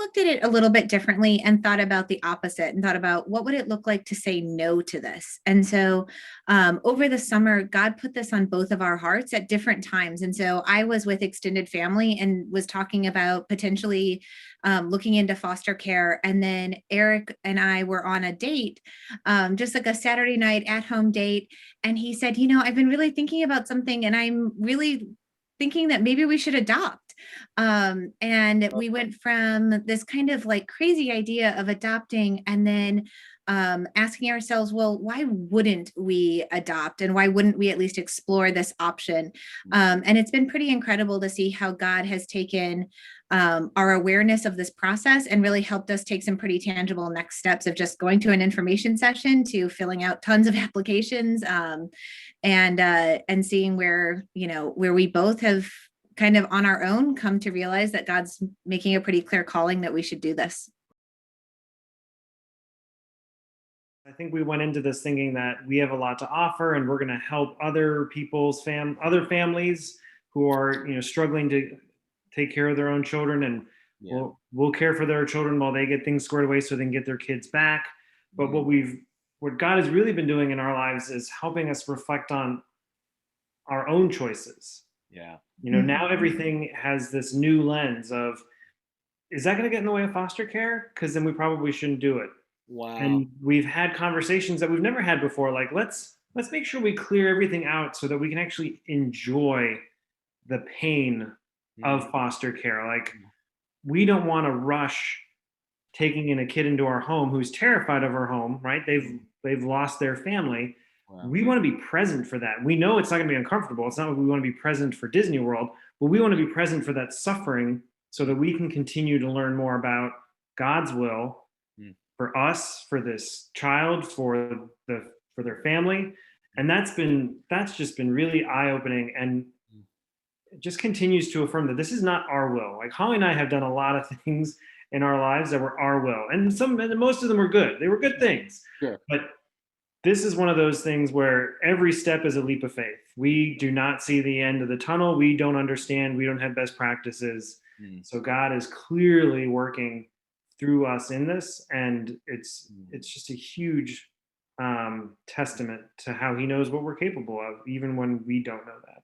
looked at it a little bit differently and thought about the opposite and thought about what would it look like to say no to this. And so over the summer, God put this on both of our hearts at different times. And so I was with extended family and was talking about potentially looking into foster care. And then Eric and I were on a date, just like a Saturday night at home date. And he said, I've been really thinking about something and I'm really thinking that maybe we should adopt. And we went from this kind of like crazy idea of adopting and then asking ourselves, well, why wouldn't we adopt and why wouldn't we at least explore this option? And it's been pretty incredible to see how God has taken our awareness of this process and really helped us take some pretty tangible next steps of just going to an information session to filling out tons of applications and seeing where we both have kind of on our own come to realize that God's making a pretty clear calling that we should do this. I think we went into this thinking that we have a lot to offer and we're going to help other people's other families who are, struggling to take care of their own children, and we'll care for their children while they get things squared away so they can get their kids back. But what God has really been doing in our lives is helping us reflect on our own choices. Yeah. Now everything has this new lens of, is that going to get in the way of foster care? Because then we probably shouldn't do it. Wow. And we've had conversations that we've never had before. Like, let's make sure we clear everything out so that we can actually enjoy the pain of foster care. Like, we don't want to rush taking in a kid into our home who's terrified of our home, right? They've lost their family. Wow. We want to be present for that. We know it's not going to be uncomfortable. It's not like we want to be present for Disney World, but we want to be present for that suffering so that we can continue to learn more about God's will for us, for this child, for their family. And that's just been really eye-opening, and it just continues to affirm that this is not our will. Like, Holly and I have done a lot of things in our lives that were our will, and most of them were good. They were good things. Sure. But this is one of those things where every step is a leap of faith. We do not see the end of the tunnel. We don't understand. We don't have best practices. So God is clearly working through us in this, and it's just a huge testament to how he knows what we're capable of, even when we don't know that.